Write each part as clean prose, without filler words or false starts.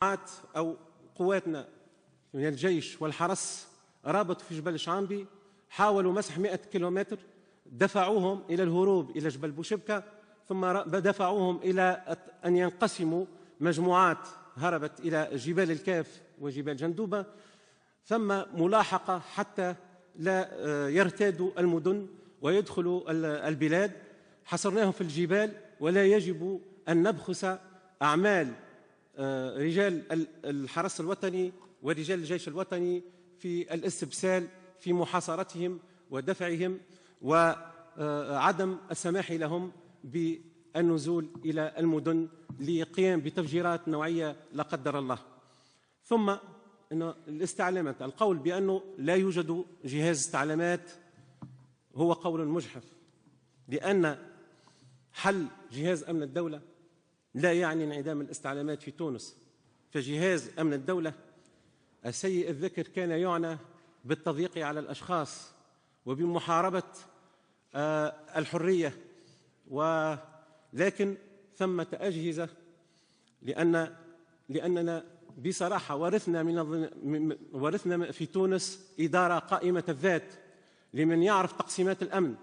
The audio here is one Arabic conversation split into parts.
أو قواتنا من الجيش والحرس رابطوا في جبل شعامبي، حاولوا مسح 100 كيلومتر، دفعوهم إلى الهروب إلى جبل بوشبكة، ثم دفعوهم إلى أن ينقسموا مجموعات هربت إلى جبال الكاف وجبال جندوبة، ثم ملاحقة حتى لا يرتادوا المدن ويدخلوا البلاد. حصرناهم في الجبال، ولا يجب أن نبخس أعمال رجال الحرس الوطني ورجال الجيش الوطني في الاستبسال في محاصرتهم ودفعهم وعدم السماح لهم بالنزول إلى المدن للقيام بتفجيرات نوعية لا قدر الله. ثم إن الاستعلامات، القول بأنه لا يوجد جهاز استعلامات هو قول مجحف، لأن حل جهاز أمن الدولة لا يعني انعدام الاستعلامات في تونس. فجهاز أمن الدولة السيء الذكر كان يعنى بالتضييق على الأشخاص وبمحاربة الحرية، ولكن ثمة أجهزة، لأننا بصراحة ورثنا في تونس إدارة قائمة الذات لمن يعرف تقسيمات الأمن،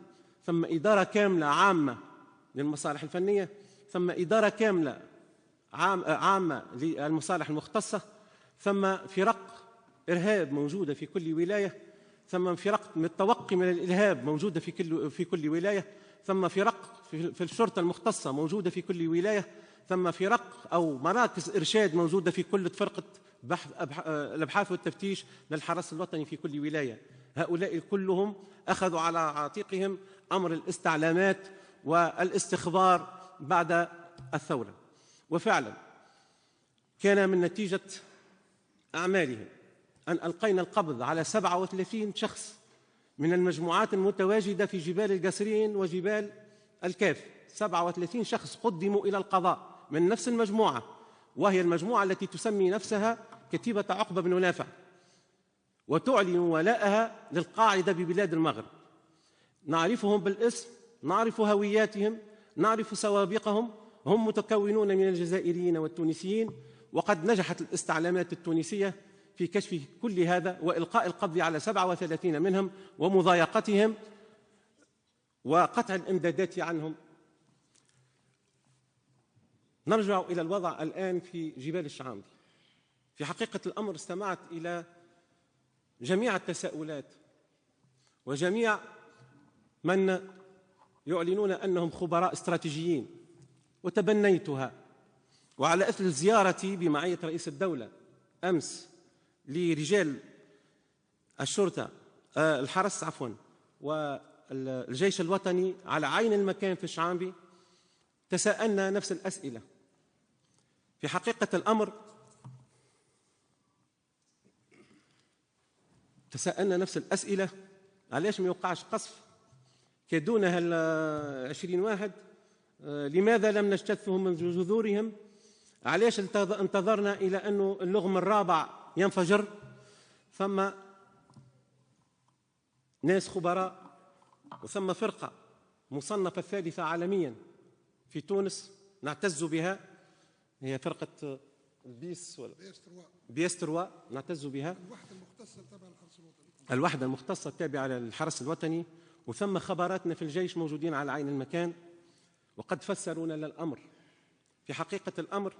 ثم إدارة كاملة عامة للمصالح الفنية، ثم إدارة كاملة عامة للمصالح المختصة، ثم فرق إرهاب موجودة في كل ولاية، ثم فرق التوقي من الإرهاب موجودة في كل ولاية، ثم فرق في الشرطة المختصة موجودة في كل ولاية، ثم فرق أو مراكز إرشاد موجودة في كل فرقة الأبحاث والتفتيش للحرس الوطني في كل ولاية. هؤلاء كلهم أخذوا على عاتقهم أمر الاستعلامات والاستخبار بعد الثورة، وفعلا كان من نتيجة أعمالهم أن ألقينا القبض على 37 شخص من المجموعات المتواجدة في جبال القصرين وجبال الكاف. 37 شخص قدموا إلى القضاء من نفس المجموعة، وهي المجموعة التي تسمي نفسها كتيبة عقبة بن نافع، وتعلن ولاءها للقاعدة ببلاد المغرب. نعرفهم بالاسم، نعرف هوياتهم، نعرف سوابقهم، هم متكونون من الجزائريين والتونسيين، وقد نجحت الاستعلامات التونسية في كشف كل هذا وإلقاء القبض على 37 منهم ومضايقتهم وقطع الإمدادات عنهم. نرجع إلى الوضع الآن في جبال الشعامبي. في حقيقة الأمر استمعت إلى جميع التساؤلات وجميع من يعلنون أنهم خبراء استراتيجيين، وتبنيتها. وعلى أثر زيارتي بمعية رئيس الدولة أمس لرجال الشرطة الحرس والجيش الوطني على عين المكان في الشعامبي، تساءلنا نفس الأسئلة. في حقيقة الأمر تساءلنا نفس الأسئلة: علاش ما يوقعش قصف كدونها 20 واحد؟ لماذا لم نجتثهم من جذورهم؟ علاش انتظرنا إلى أن اللغم الرابع ينفجر؟ ثم ناس خبراء، وثم فرقة مصنفة الثالثة عالميا في تونس نعتز بها، هي فرقة بيستروا نعتز بها، الوحدة المختصة التابعة للحرس الوطني. وثم خبراتنا في الجيش موجودين على عين المكان وقد فسرونا للأمر. في حقيقة الأمر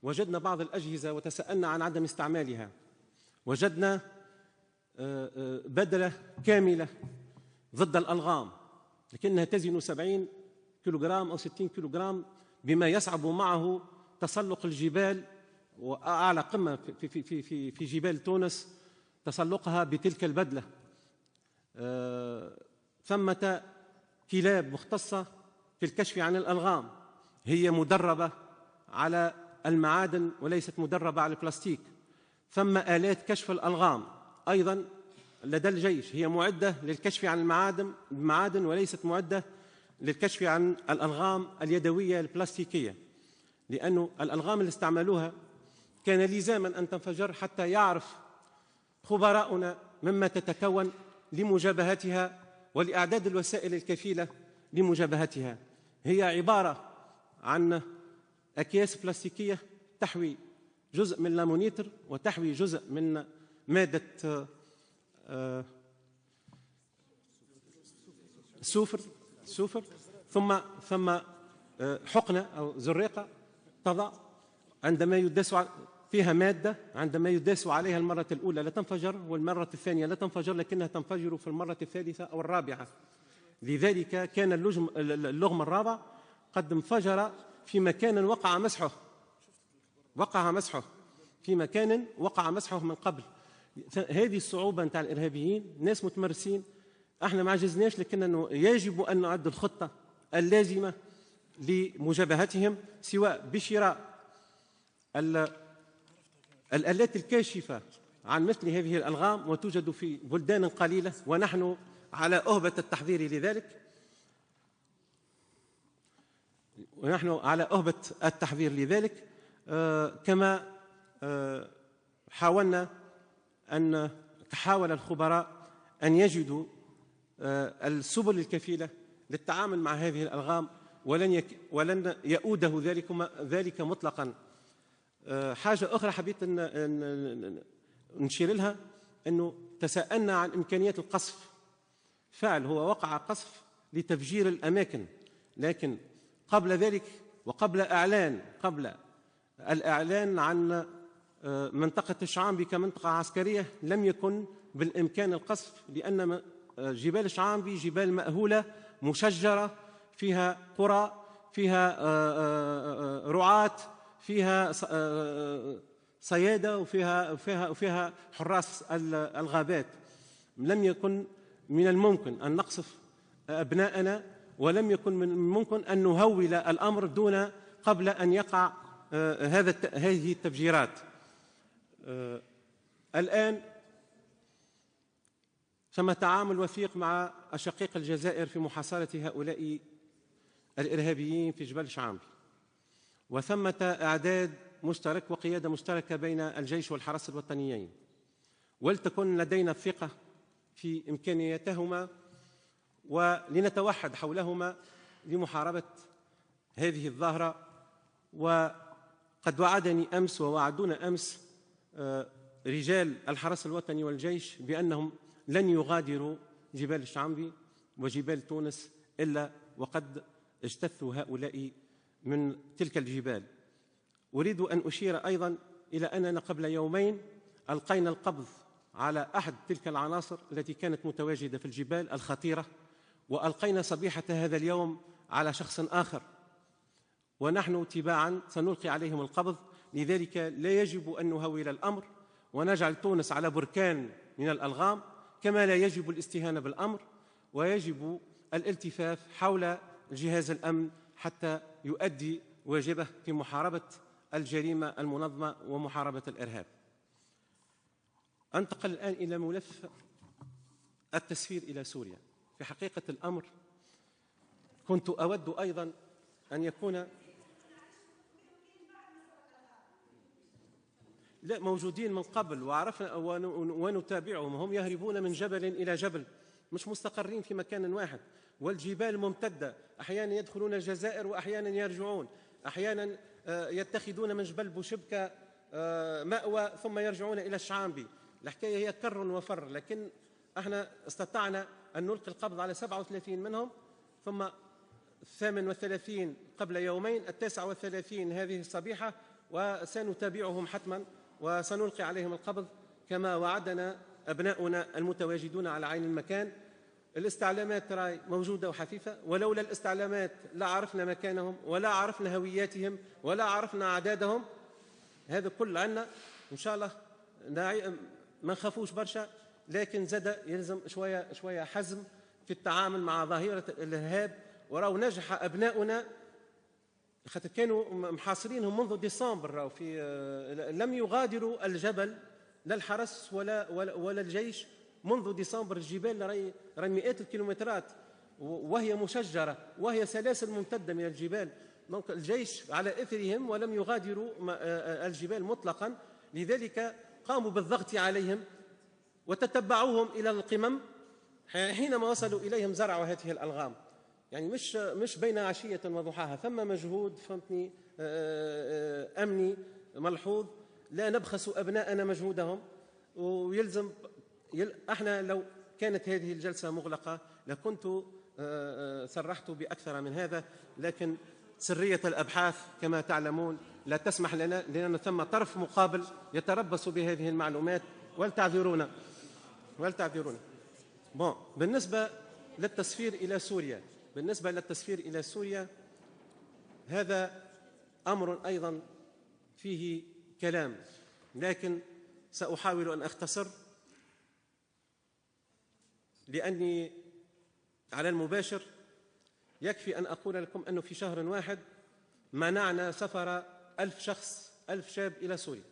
وجدنا بعض الأجهزة وتساءلنا عن عدم استعمالها. وجدنا بدلة كاملة ضد الألغام، لكنها تزن 70 كيلوغرام أو 60 كيلوغرام، بما يصعب معه تسلق الجبال، وأعلى قمة في جبال تونس تسلقها بتلك البدلة. ثمة كلاب مختصة في الكشف عن الألغام، هي مدربة على المعادن وليست مدربة على البلاستيك. ثم آلات كشف الألغام أيضا لدى الجيش، هي معدة للكشف عن المعادن وليست معدة للكشف عن الألغام اليدوية البلاستيكية، لأن الألغام اللي استعملوها كان لزاما أن تنفجر حتى يعرف خبراؤنا مما تتكون لمجابهتها ولإعداد الوسائل الكفيلة لمجابهتها. هي عبارة عن أكياس بلاستيكية تحوي جزء من لامونيتر وتحوي جزء من مادة سوفر ثم حقنة أو زريقة تضع عندما يداس فيها مادة، عندما يداس عليها المرة الأولى لا تنفجر، والمرة الثانية لا تنفجر، لكنها تنفجر في المرة الثالثة أو الرابعة. لذلك كان اللغم الرابع قد انفجر في مكان وقع مسحه في مكان وقع مسحه من قبل. هذه الصعوبة نتاع الإرهابيين، ناس متمرسين، احنا ما عجزناش، لكننا يجب أن نعد الخطة اللازمة لمجابهتهم، سواء بشراء الآلات الكاشفة عن مثل هذه الألغام، وتوجد في بلدان قليلة، ونحن على أهبة التحضير لذلك. كما حاول الخبراء أن يجدوا السبل الكفيلة للتعامل مع هذه الألغام، ولن يؤوده ذلك مطلقا. حاجة أخرى حبيت نشير لها، أنه تساءلنا عن إمكانية القصف. فعل هو وقع قصف لتفجير الأماكن، لكن قبل ذلك وقبل الإعلان عن منطقة الشعامبي كمنطقة عسكرية لم يكن بالإمكان القصف، لأن جبال الشعامبي جبال مأهولة مشجرة، فيها قرى، فيها رعاة، فيها صيادة، وفيها حراس الغابات. لم يكن من الممكن أن نقصف أبناءنا، ولم يكن من الممكن أن نهول الأمر قبل أن يقع هذه التفجيرات. الآن ثم تعامل وثيق مع أشقيق الجزائر في محاصرة هؤلاء الإرهابيين في جبال شعامبي، وثمة إعداد مشترك وقيادة مشتركة بين الجيش والحرس الوطنيين، ولتكن لدينا الثقة في إمكانياتهما ولنتوحد حولهما لمحاربة هذه الظاهرة. وقد وعدني أمس ووعدونا أمس رجال الحرس الوطني والجيش بأنهم لن يغادروا جبال الشعامبي وجبال تونس إلا وقد اجتثوا هؤلاء من تلك الجبال. أريد أن أشير أيضا إلى أننا قبل يومين ألقينا القبض على أحد تلك العناصر التي كانت متواجدة في الجبال الخطيرة، وألقينا صبيحة هذا اليوم على شخص آخر، ونحن تباعا سنلقي عليهم القبض. لذلك لا يجب أن نهول الأمر ونجعل تونس على بركان من الألغام، كما لا يجب الاستهانة بالأمر، ويجب الالتفاف حول جهاز الأمن حتى يؤدي واجبه في محاربة الجريمة المنظمة ومحاربة الإرهاب. أنتقل الآن إلى ملف التسفير إلى سوريا. في حقيقة الأمر كنت أود أيضا أن يكون موجودين من قبل، وعرفنا ونتابعهم، هم يهربون من جبل إلى جبل، مش مستقرين في مكان واحد، والجبال ممتدة، أحيانا يدخلون الجزائر وأحيانا يرجعون، أحيانا يتخذون من جبل بوشبكة مأوى ثم يرجعون إلى الشعامبي. الحكاية هي كر وفر، لكن احنا استطعنا أن نلقي القبض على 37 منهم، ثم 38 قبل يومين، 39 هذه الصبيحة، وسنتابعهم حتما وسنلقي عليهم القبض كما وعدنا أبناؤنا المتواجدون على عين المكان. الاستعلامات راي موجودة وحفيفة، ولولا الاستعلامات لا عرفنا مكانهم ولا عرفنا هوياتهم ولا عرفنا أعدادهم. هذا كل عنا إن شاء الله، ما نخافوش برشا، لكن زاد يلزم شوية حزم في التعامل مع ظاهرة الإرهاب. ورأوا نجح أبناؤنا، خاطر كانوا محاصرينهم منذ ديسمبر، لم يغادروا الجبل لا الحرس ولا الجيش منذ ديسمبر. الجبال راهي مئات الكيلومترات وهي مشجرة، وهي سلاسل ممتدة من الجبال، الجيش على إثرهم ولم يغادروا الجبال مطلقا. لذلك قاموا بالضغط عليهم وتتبعوهم إلى القمم. حينما وصلوا إليهم زرعوا هذه الألغام، يعني مش بين عشية وضحاها، ثم مجهود فهمتني أمني ملحوظ لا نبخس أبناءنا مجهودهم، ويلزم احنا لو كانت هذه الجلسة مغلقة لكنت صرحت بأكثر من هذا، لكن سرية الأبحاث كما تعلمون لا تسمح لنا، لأن ثم طرف مقابل يتربص بهذه المعلومات، ولتعذرونا. بالنسبة للتسفير إلى سوريا، هذا أمر أيضا فيه كلام، لكن سأحاول أن أختصر، لأني على المباشر يكفي أن أقول لكم أنه في شهر واحد منعنا سفر 1000 شخص، 1000 شاب إلى سوريا،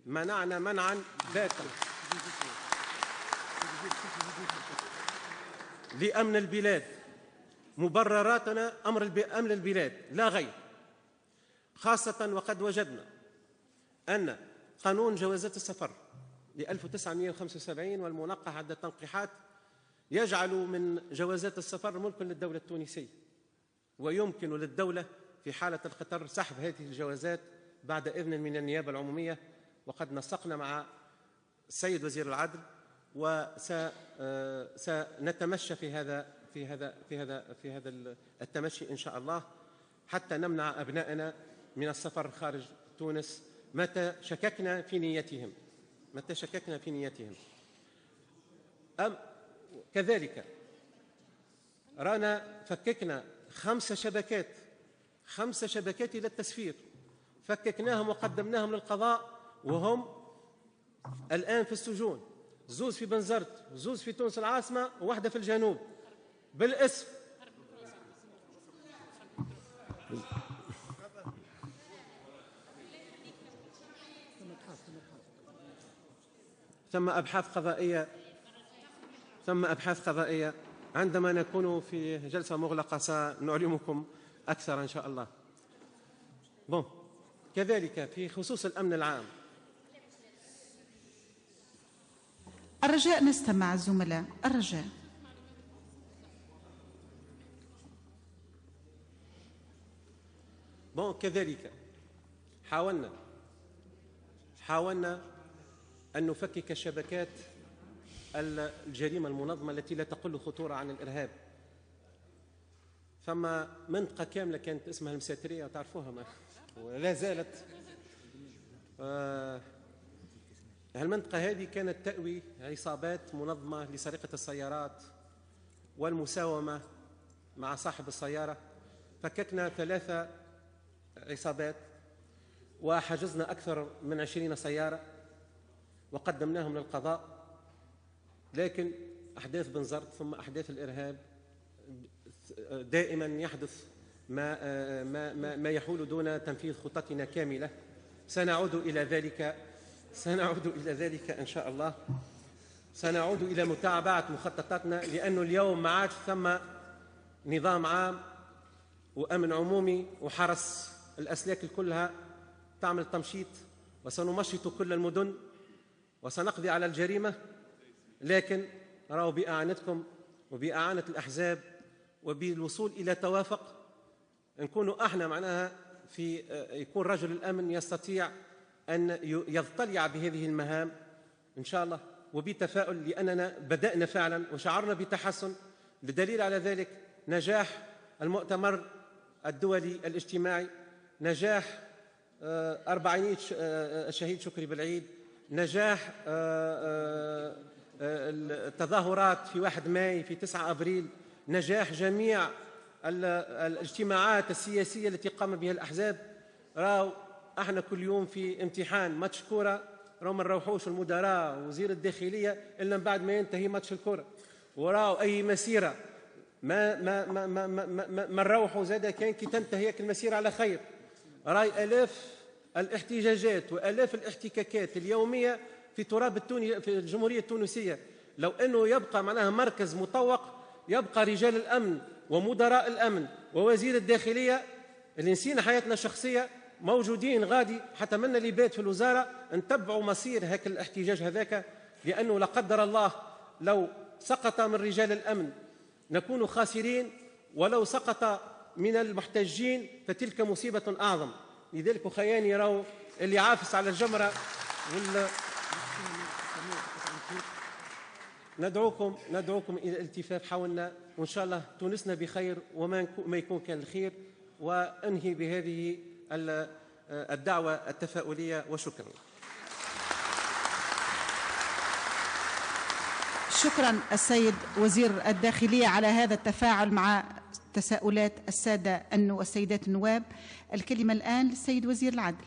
منعنا منعا باتا لأمن البلاد. مبرراتنا أمن البلاد لا غير، خاصة وقد وجدنا أن قانون جوازات السفر ل 1975 والمنقح عدة تنقيحات يجعل من جوازات السفر ملكا للدولة التونسية، ويمكن للدولة في حالة الخطر سحب هذه الجوازات بعد إذن من النيابة العمومية. وقد نسقنا مع السيد وزير العدل، وسنتمشى في هذا التمشي إن شاء الله، حتى نمنع أبنائنا من السفر خارج تونس متى شككنا في نيتهم. كذلك رانا فككنا 5 شبكات إلى التسفير، فككناهم وقدمناهم للقضاء، وهم الآن في السجون، 2 في بنزرت، 2 في تونس العاصمة، وواحدة في الجنوب بالاسم. ثم أبحاث قضائية عندما نكون في جلسة مغلقة سنعلمكم أكثر إن شاء الله. كذلك في خصوص الأمن العام، الرجاء نستمع الزملاء، الرجاء. كذلك حاولنا أن نفكك شبكات الجريمة المنظمة التي لا تقل خطورة عن الإرهاب. ثم منطقة كاملة كانت اسمها المساترية، تعرفوها ولا زالت. المنطقة هذه كانت تأوي عصابات منظمة لسرقة السيارات والمساومة مع صاحب السيارة. فككنا 3 عصابات وحجزنا أكثر من 20 سيارة وقدمناهم للقضاء. لكن أحداث بنزرت ثم أحداث الإرهاب دائما يحدث ما يحول دون تنفيذ خطتنا كاملة. سنعود إلى ذلك إن شاء الله. سنعود إلى متابعة مخططاتنا، لأنه اليوم ما عادش ثم نظام عام وأمن عمومي وحرس الأسلاك كلها تعمل تمشيط، وسنمشط كل المدن وسنقضي على الجريمة. لكن راوا بإعانتكم وبإعانة الأحزاب وبالوصول إلى توافق نكونوا احنا معناها يكون رجل الأمن يستطيع أن يضطلع بهذه المهام إن شاء الله وبتفاؤل، لأننا بدأنا فعلا وشعرنا بتحسن. الدليل على ذلك نجاح المؤتمر الدولي الاجتماعي، نجاح 400 الشهيد شكري بالعيد، نجاح التظاهرات في 1 ماي، في 9 أبريل، نجاح جميع الاجتماعات السياسية التي قام بها الأحزاب. راو احنا كل يوم في امتحان ماتش كورة، راو ما نروحوش المدراء ووزير الداخلية إلا من بعد ما ينتهي ماتش الكورة، وراو أي مسيرة ما نروحوا زاد كان كي تنتهي المسيرة على خير. راي آلاف الاحتجاجات وآلاف الاحتكاكات اليومية في تراب في الجمهورية التونسية. لو أنه يبقى معناها مركز مطوق، يبقى رجال الأمن ومدراء الأمن ووزير الداخلية اللي نسينا حياتنا الشخصية موجودين غادي، حتى منا اللي بات في الوزارة نتبعوا مصير هاك الاحتجاج هذاك، لأنه لا قدر الله لو سقط من رجال الأمن نكون خاسرين، ولو سقط من المحتجين فتلك مصيبة أعظم. لذلك خياني راو اللي عافس على الجمرة ندعوكم إلى الالتفاف حولنا، وإن شاء الله تونسنا بخير وما يكون كان الخير. وأنهي بهذه الدعوة التفاؤلية، وشكرا. شكرا السيد وزير الداخلية على هذا التفاعل مع تساؤلات السادة والسيدات النواب. الكلمة الآن للسيد وزير العدل.